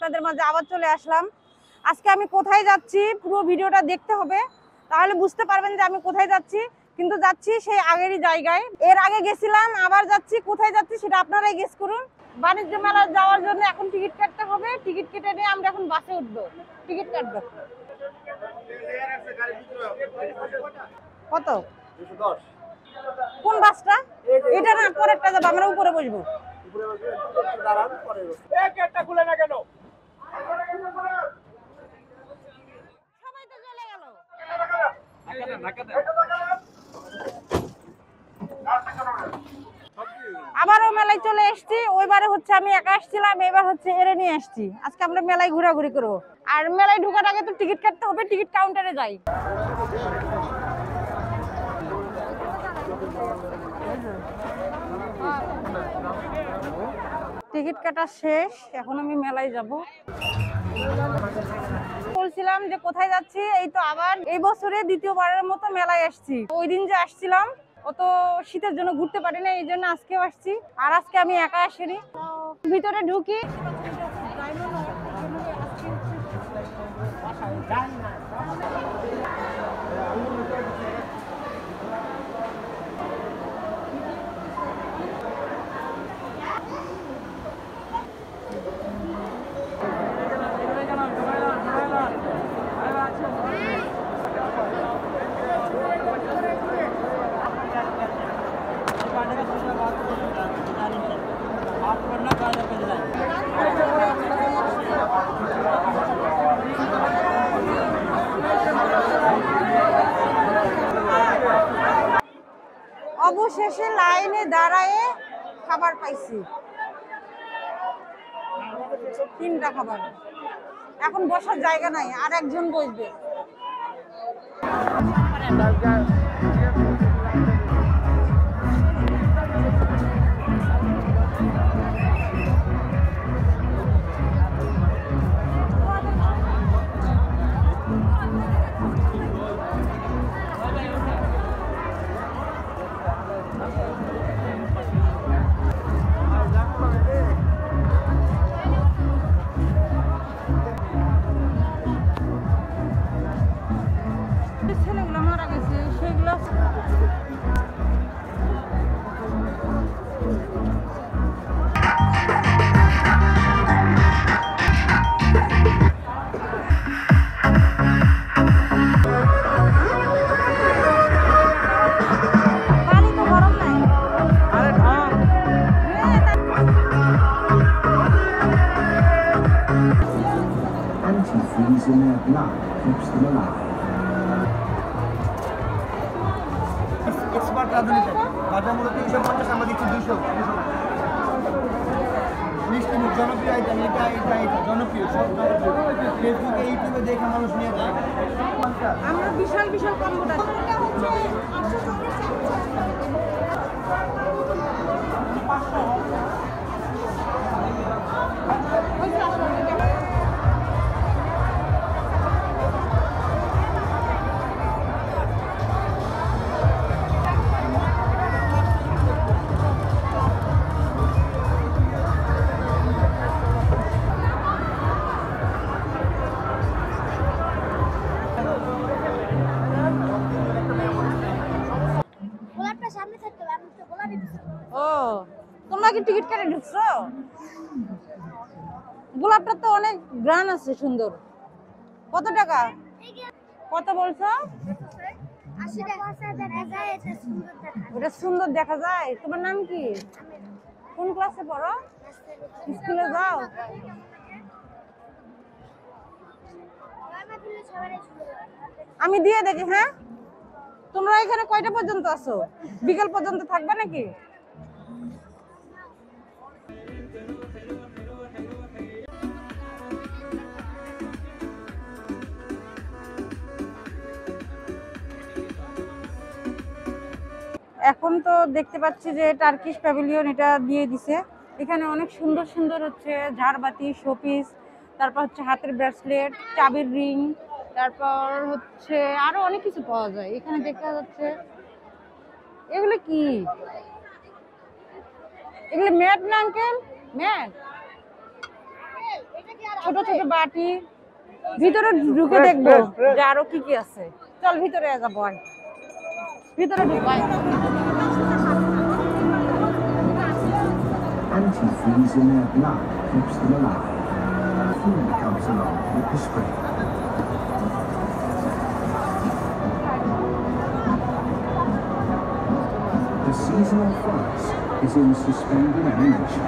আপনাদের মাঝে আবার চলে আসলাম। আজকে আমি কোথায় যাচ্ছি পুরো ভিডিওটা দেখতে হবে, তাহলে বুঝতে পারবেন যে আমি কোথায় যাচ্ছি। কিন্তু যাচ্ছি সেই আগেরই জায়গায়, এর আগে গেছিলাম, আবার যাচ্ছি। কোথায় যাচ্ছি সেটা আপনারাই গেস করুন। বাণিজ্য মেলা যাওয়ার জন্য এখন টিকিট কাটতে হবে। টিকিট কেটে নিয়ে আমরা এখন বাসে উঠবো, টিকিট কাটবো। কত? 210। কোন বাসটা? এটা না, পরেরটা যাবো, আমরা উপরে বসবো। সবাই তো চলে গেল। আবারও মেলায় চলে এসেছি। ওইবারে হচ্ছে আমি একা আসছিলাম, এবার হচ্ছে এরে নিয়ে আসছি। আজকে আমরা মেলায় ঘোরাঘুরি করবো। আর মেলায় ঢোকার আগে তো টিকিট কাটতে হবে, টিকিট কাউন্টারে যাই। টিকিট কাটা শেষ, এখন আমি মেলায় যাব। বলছিলাম যে কোথায় যাচ্ছি, এই তো আবার এই বছরে দ্বিতীয়বারের মতো মেলায় আসছি। ওই দিন যে আসছিলাম অত শীতের জন্য ঘুরতে পারি না, এই জন্য আজকেও আসছি। আর আজকে আমি একা আসিনি। ভিতরে ঢুকি। অবশেষে লাইনে দাঁড়ায় খাবার পাইছি, 3টা খাবার। এখন বসার জায়গা নাই, আর একজন বসবে। ছেলেগুলো মারা গেছে, সেগুলো পানি তো গরম নাই। আরে ঢং। Antifreeze in their blood keeps them alive. Expert রাঁধুনি বাজার মূল্য 350, আমরা দিচ্ছি 200। মিষ্টি মুখ জনপ্রিয় আইটেম, এটা জনপ্রিয়, সব জনপ্রিয়। ফেসবুকে ইউটিউবে দেখে মানুষ নিয়ে যায়। আমরা বিশাল বিশাল কম্বোটা ও, তোমরা কি টিকিট কেটে ঢুকছো? গোলাপটা তো অনেক গ্রান আছে, সুন্দর। কত টাকা? কত বলছো? ওটা সুন্দর দেখা যায়। তোমার নাম কি? কোন ক্লাসে পড়ো? স্কুলে যাও? আমি দিয়ে দেখি। হ্যাঁ, তোমরা এখানে কয়টা পর্যন্ত আছো? বিকেল পর্যন্ত থাকবে নাকি? এখন তো দেখতে পাচ্ছি যে টার্কিশ প্যাভিলিয়ন এটা দিয়ে দিছে। এখানে অনেক সুন্দর সুন্দর হচ্ছে ঝাড়বাতি, শোপিস, তারপর হচ্ছে হাতের ব্রেসলেট, চাবির রিং, তারপর হচ্ছে আরো অনেক কিছু পাওয়া যায় এখানে দেখা যাচ্ছে। এগুলো কি? এগুলো ম্যাট না আঙ্কেল? ম্যাট? ছোট ছোট বাটি। ভিতরে ঢুকে দেখবো যে আরো কি কি আছে। চল ভিতরে যাবো, আয় ভিতরে ঢুকবো। Antifreeze in their blood keeps them alive. Food comes along with the spray. The seasonal forest is in suspended animation.